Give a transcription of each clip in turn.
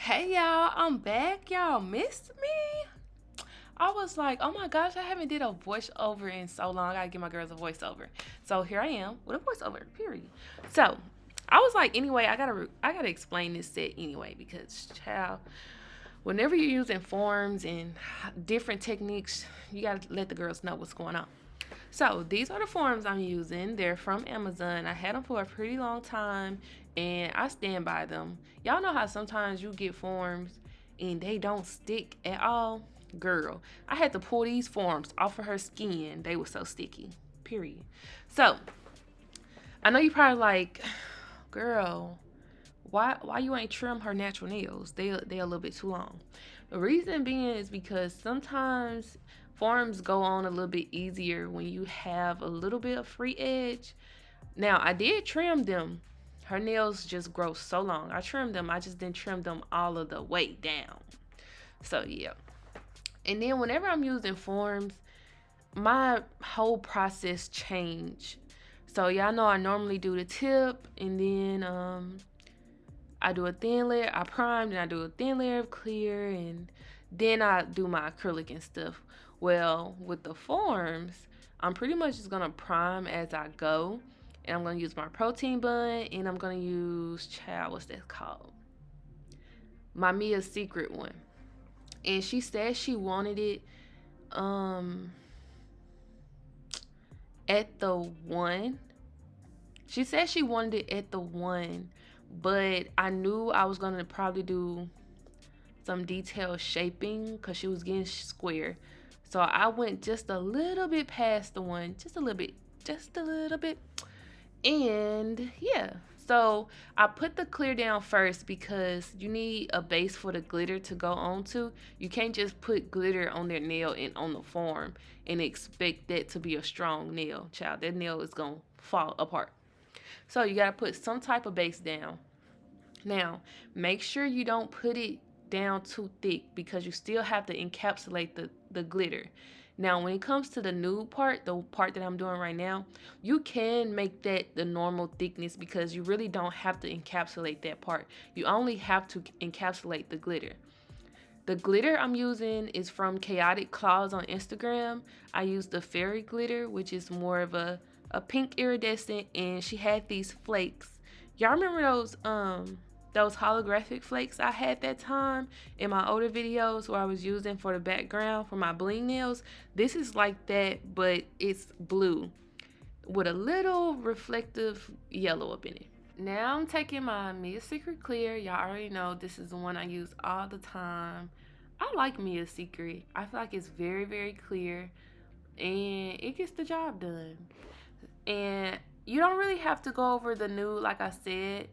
Hey y'all, I'm back. Y'all missed me? I was like, oh my gosh, I haven't did a voiceover in so long. I gotta give my girls a voiceover. So here I am with a voiceover. Period. So I was like, anyway, I gotta explain this set anyway because child, whenever you're using forms and different techniques, you gotta let the girls know what's going on. So these are the forms I'm using. They're from Amazon. I had them for a pretty long time and I stand by them. Y'all know how sometimes you get forms and they don't stick at all? Girl, I had to pull these forms off of her skin. They were so sticky. Period. So I know you probably like, girl, why you ain't trim her natural nails? They a little bit too long. The reason being is because sometimes forms go on a little bit easier when you have a little bit of free edge. Now I did trim them. Her nails just grow so long. I trimmed them. I just didn't trim them all of the way down. So yeah. And then whenever I'm using forms, my whole process change. So y'all know I normally do the tip and then I do a thin layer, I prime, then I do a thin layer of clear, and then I do my acrylic and stuff. Well, with the forms, I'm pretty much just gonna prime as I go, and I'm gonna use my protein bun, and I'm gonna use, child, what's that called? My Mia's Secret one. And she said she wanted it um at the one. She said she wanted it at the one, but I knew I was gonna probably do some detailed shaping because she was getting square. So I went just a little bit past the one, just a little bit. And yeah, so I put the clear down first because you need a base for the glitter to go onto. You can't just put glitter on their nail and on the form and expect that to be a strong nail. Child, that nail is going to fall apart. So you got to put some type of base down. Now, make sure you don't put it down too thick because you still have to encapsulate the glitter. Now, when it comes to the nude part, the part that I'm doing right now, you can make that the normal thickness because you really don't have to encapsulate that part. You only have to encapsulate the glitter. The glitter I'm using is from Chaotic Claws on Instagram. I use the fairy glitter, which is more of a pink iridescent, and she had these flakes. Y'all remember those holographic flakes I had that time in my older videos where I was using for the background for my bling nails? This is like that, but it's blue with a little reflective yellow up in it. Now I'm taking my Mia Secret Clear. Y'all already know this is the one I use all the time. I like Mia Secret. I feel like it's very, very clear and it gets the job done. And you don't really have to go over the nude like I said.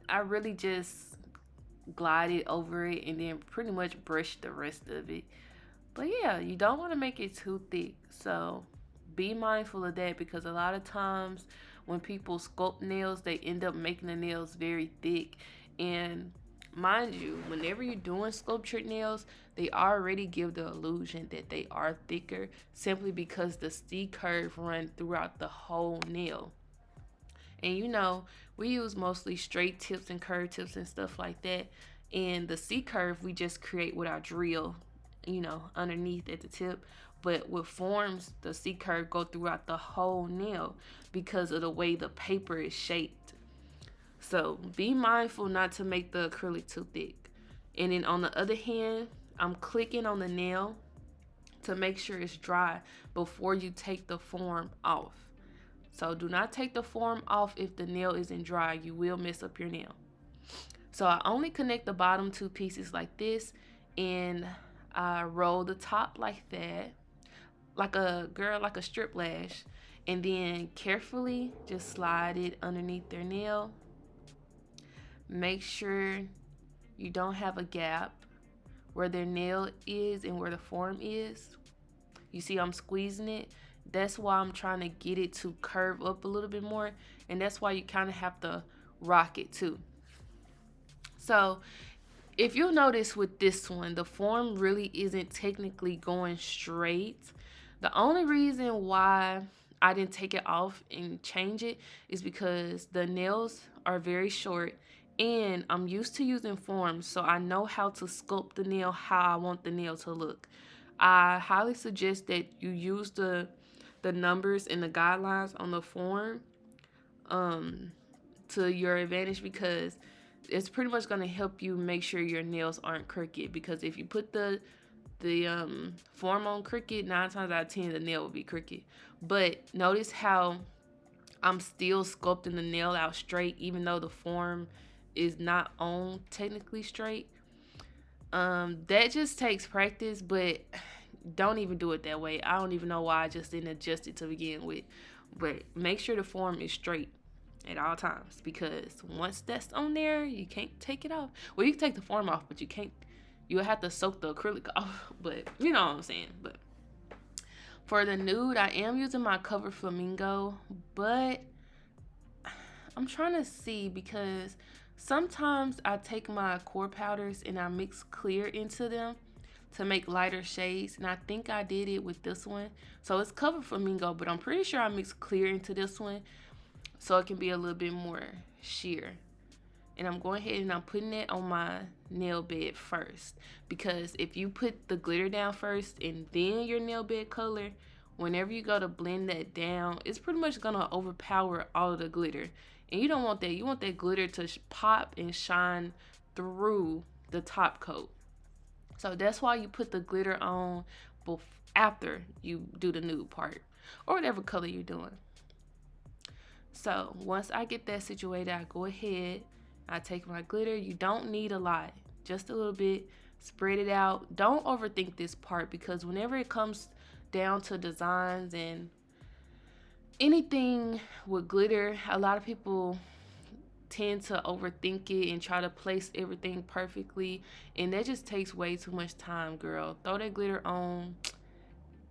I really just glided over it and then pretty much brushed the rest of it. But yeah, you don't want to make it too thick. So be mindful of that because a lot of times when people sculpt nails, they end up making the nails very thick. And mind you, whenever you're doing sculptured nails, they already give the illusion that they are thicker simply because the C curve run throughout the whole nail. And you know, we use mostly straight tips and curved tips and stuff like that. And the C curve we just create with our drill, underneath at the tip. But with forms, the C curve go throughout the whole nail because of the way the paper is shaped. So be mindful not to make the acrylic too thick. And then on the other hand, I'm clicking on the nail to make sure it's dry before you take the form off. So do not take the form off if the nail isn't dry. You will mess up your nail. So I only connect the bottom two pieces like this, and I roll the top like that, like a strip lash, and then carefully just slide it underneath their nail. Make sure you don't have a gap where their nail is and where the form is. You see I'm squeezing it. That's why I'm trying to get it to curve up a little bit more, and that's why you kind of have to rock it too. So if you'll notice with this one, the form really isn't technically going straight. The only reason why I didn't take it off and change it is because the nails are very short And I'm used to using forms, so I know how to sculpt the nail how I want the nail to look. I highly suggest that you use the numbers and the guidelines on the form um to your advantage, because it's pretty much going to help you make sure your nails aren't crooked. Because if you put the form on crooked, 9 times out of 10 the nail will be crooked. But notice how I'm still sculpting the nail out straight even though the form is not on technically straight. That just takes practice, but don't even do it that way. I don't even know why I just didn't adjust it to begin with. But make sure the form is straight at all times, because once that's on there, you can't take it off. Well, you can take the form off, but you'll have to soak the acrylic off. But you know what I'm saying. But for the nude, I am using my Cover Flamingo, but I'm trying to see, because sometimes I take my core powders and I mix clear into them to make lighter shades, and I think I did it with this one. So it's Cover Flamingo, but I'm pretty sure I mixed clear into this one so it can be a little bit more sheer. And I'm going ahead and I'm putting it on my nail bed first, because if you put the glitter down first and then your nail bed color, whenever you go to blend that down, it's pretty much gonna overpower all of the glitter, and you don't want that. You want that glitter to pop and shine through the top coat. So that's why you put the glitter on after you do the nude part or whatever color you're doing. So once I get that situated, I go ahead, I take my glitter. You don't need a lot, just a little bit. Spread it out. Don't overthink this part, because whenever it comes down to designs and anything with glitter, a lot of people tend to overthink it and try to place everything perfectly, and that just takes way too much time, girl. Throw that glitter on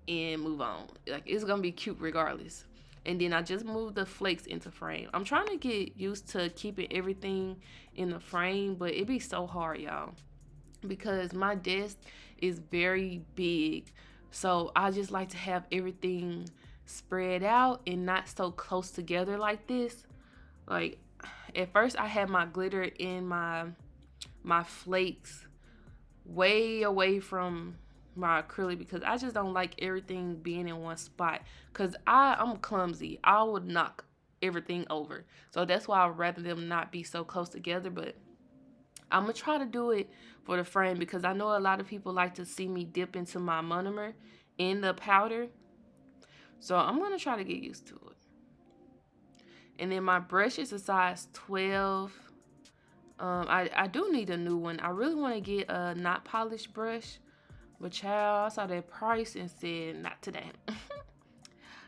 and move on. Like, it's gonna be cute regardless. And then I just moved the flakes into frame. I'm trying to get used to keeping everything in the frame, but it be so hard, y'all, because my desk is very big. So I just like to have everything spread out and not so close together like this. Like, at first I had my glitter in my flakes way away from my acrylic, because I just don't like everything being in one spot, because I'm clumsy. I would knock everything over. So that's why I'd rather them not be so close together. But I'm gonna try to do it for the frame, because I know a lot of people like to see me dip into my monomer in the powder. So I'm gonna try to get used to it. And then my brush is a size 12. I do need a new one. I really want to get a not polished brush, but child, I saw that price and said, not today.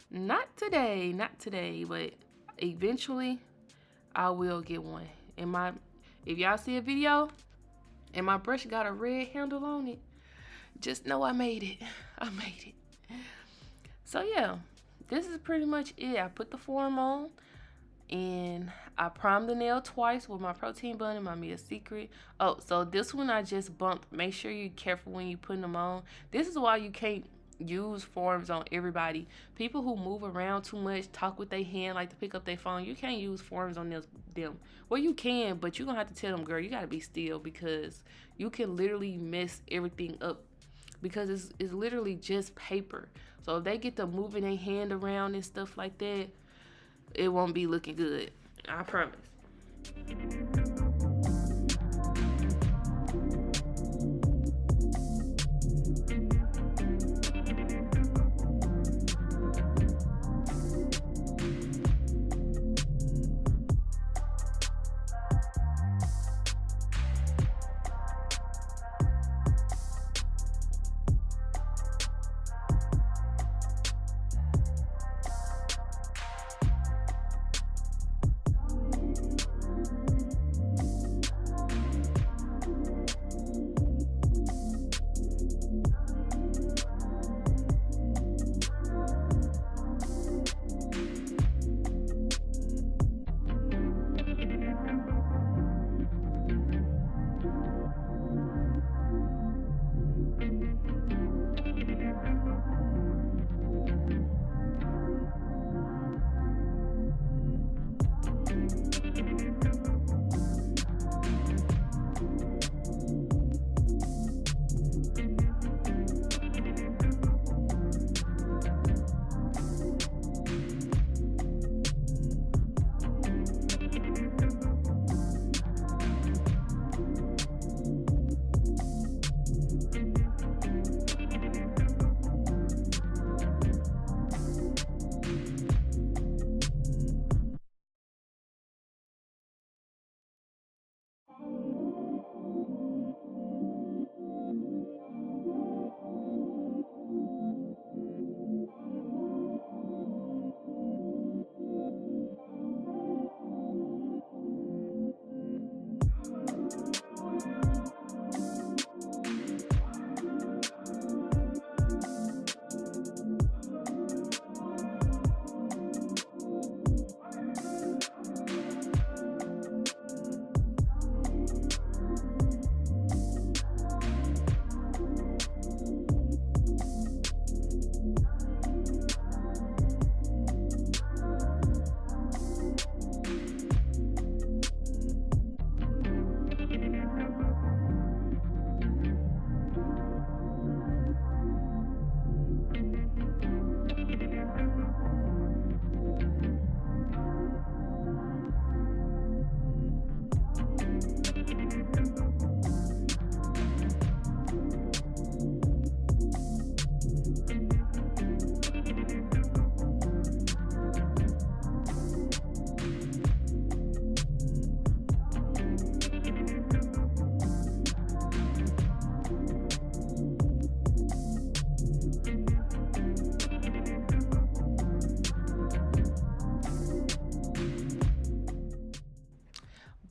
Not today. But eventually, I will get one. And if y'all see a video and my brush got a red handle on it, just know I made it. So yeah, this is pretty much it. I put the form on, and I primed the nail twice with my protein bun and my Mia Secret. Oh, so this one I just bumped. Make sure you're careful when you put them on. This is why you can't use forms on everybody. People who move around too much, talk with their hand, like to pick up their phone, you can't use forms on them. Well, you can, but you're going to have to tell them, girl, you got to be still, because you can literally mess everything up, because it's literally just paper. So if they get to moving their hand around and stuff like that, it won't be looking good. I promise.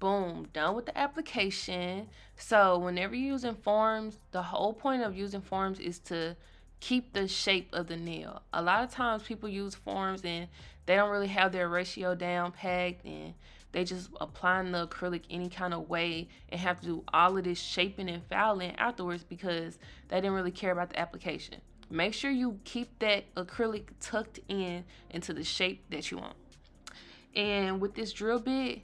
boom, done with the application. So whenever you're using forms, the whole point of using forms is to keep the shape of the nail. A lot of times people use forms and they don't really have their ratio down packed, and they just applying the acrylic any kind of way and have to do all of this shaping and filing afterwards because they didn't really care about the application. Make sure you keep that acrylic tucked in into the shape that you want. And with this drill bit,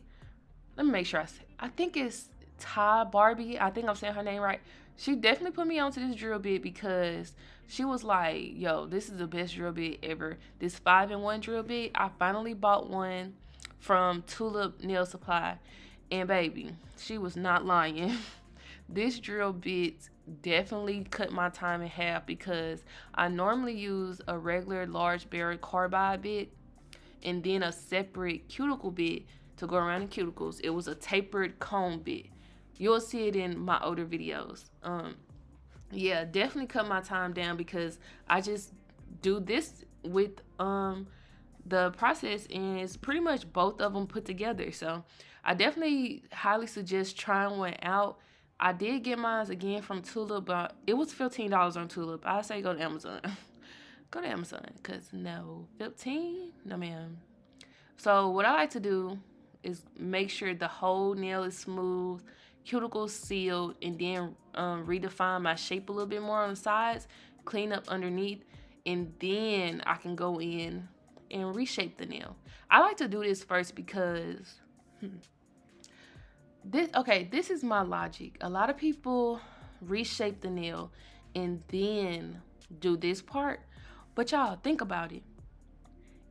let me make sure I think it's Ty Barbie. I think I'm saying her name right. She definitely put me onto this drill bit because she was like, yo, this is the best drill bit ever. This 5-in-1 drill bit, I finally bought one from Tulip Nail Supply. And baby, she was not lying. This drill bit definitely cut my time in half because I normally use a regular large barrel carbide bit and then a separate cuticle bit to go around the cuticles. It was a tapered cone bit. You'll see it in my older videos. Yeah, definitely cut my time down because I just do this with the process, and it's pretty much both of them put together. So I definitely highly suggest trying one out. I did get mine again from Tulip, but it was $15 on Tulip. I say go to Amazon. Go to Amazon, because no, 15? No, ma'am. So what I like to do is make sure the whole nail is smooth, cuticles sealed, and then redefine my shape a little bit more on the sides, clean up underneath, and then I can go in and reshape the nail. I like to do this first because this is my logic. A lot of people reshape the nail and then do this part. But y'all, think about it.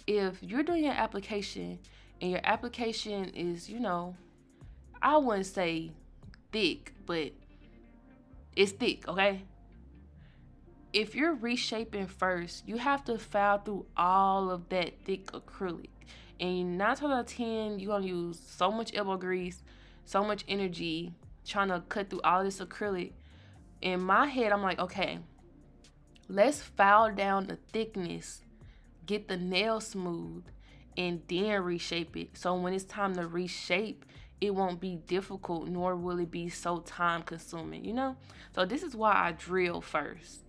If you're doing your application and your application is, I wouldn't say thick, but it's thick, okay? If you're reshaping first, you have to file through all of that thick acrylic. And 9 times out of 10, you're going to use so much elbow grease, so much energy trying to cut through all this acrylic. In my head, I'm like, okay, let's file down the thickness, get the nail smooth, and then reshape it. So when it's time to reshape, it won't be difficult, nor will it be so time consuming, So this is why I drill first.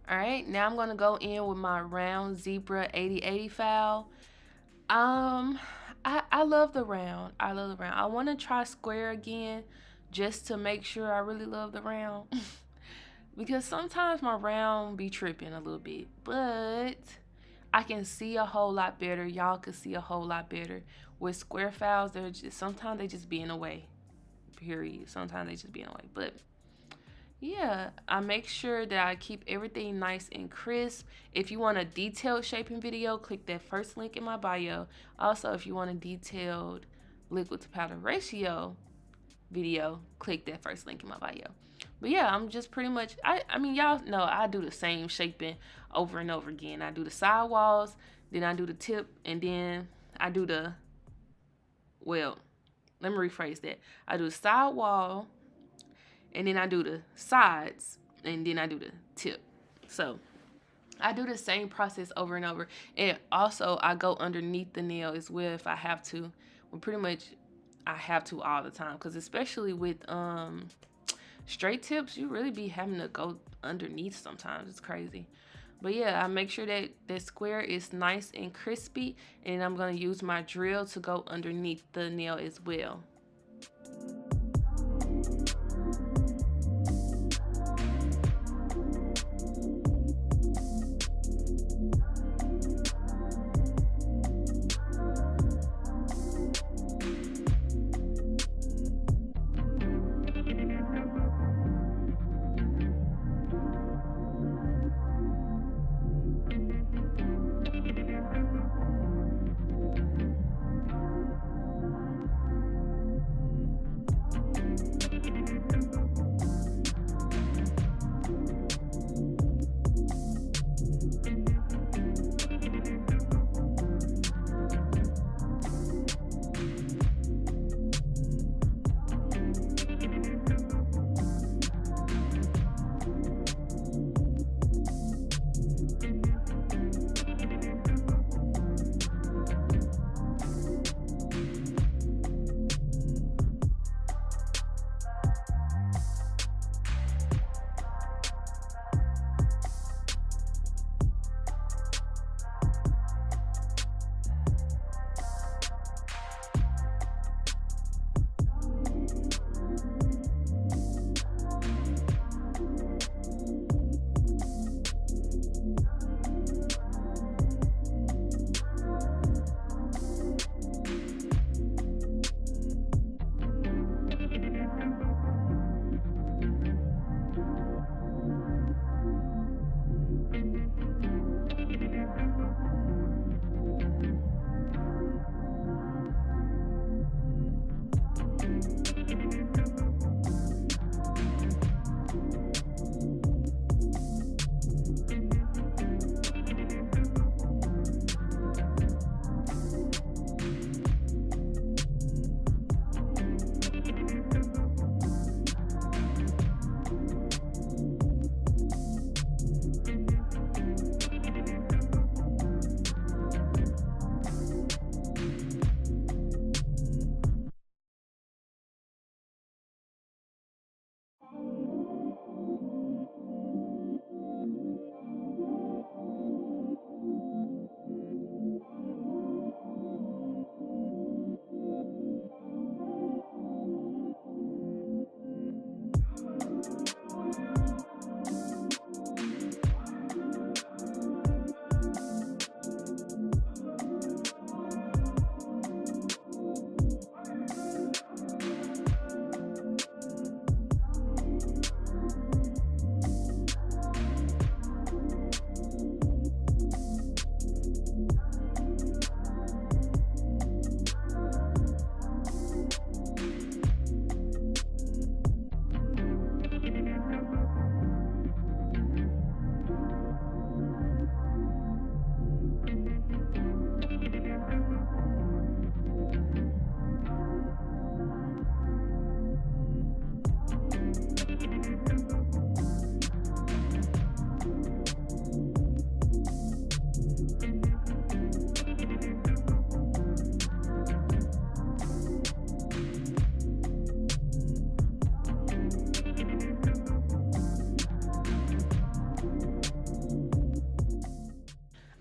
Alright, now I'm going to go in with my round zebra 80/80 file. I love the round. I love the round. I want to try square again just to make sure I really love the round. Because sometimes my round be tripping a little bit. But I can see a whole lot better. Y'all can see a whole lot better. With square files, sometimes they just be in the way. Period. Sometimes they just be in the way. But yeah, I make sure that I keep everything nice and crisp. If you want a detailed shaping video, click that first link in my bio. Also, if you want a detailed liquid to powder ratio video, click that first link in my bio. But yeah, I'm just pretty much, I mean, y'all know I do the same shaping over and over again. I do the side walls, then I do the tip, and then I do let me rephrase that. I do the side wall, and then I do the sides, and then I do the tip. So I do the same process over and over. And also I go underneath the nail as well if I have to. Well, pretty much I have to all the time, because especially with straight tips, you really be having to go underneath sometimes. It's crazy. But yeah, I make sure that that square is nice and crispy, and I'm going to use my drill to go underneath the nail as well.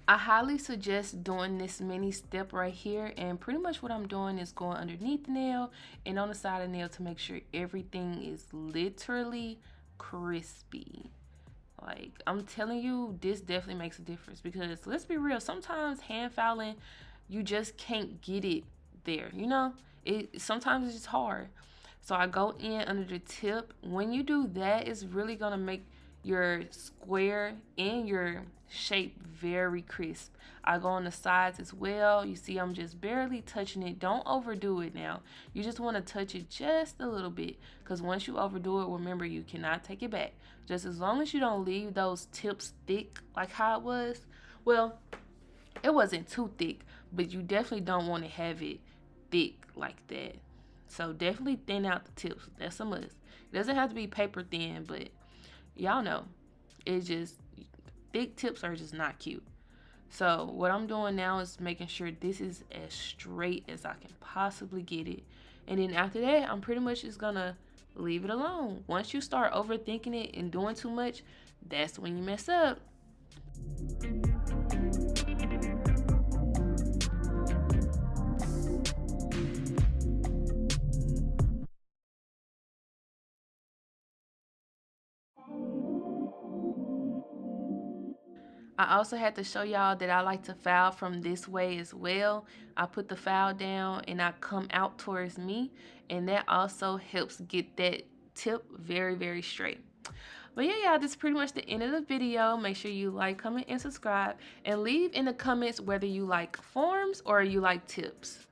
I highly suggest doing this mini step right here, and pretty much what I'm doing is going underneath the nail and on the side of the nail to make sure everything is literally crispy. Like, I'm telling you, this definitely makes a difference, because let's be real, sometimes hand filing, you just can't get it there, you know? It sometimes it's just hard. So I go in under the tip. When you do that, it's really gonna make your square and your shape very crisp. I go on the sides as well. You see I'm just barely touching it. Don't overdo it now. You just want to touch it just a little bit, because once you overdo it, remember, you cannot take it back. Just as long as you don't leave those tips thick like how it was. Well, it wasn't too thick, but you definitely don't want to have it thick like that. So definitely thin out the tips. That's a must. It doesn't have to be paper thin, but y'all know, it's just, thick tips are just not cute. So what I'm doing now is making sure this is as straight as I can possibly get it. And then after that, I'm pretty much just gonna leave it alone. Once you start overthinking it and doing too much, that's when you mess up. I also had to show y'all that I like to file from this way as well. I put the file down and I come out towards me, and that also helps get that tip very, very straight. But yeah, y'all, this is pretty much the end of the video. Make sure you like, comment, and subscribe, and leave in the comments whether you like forms or you like tips.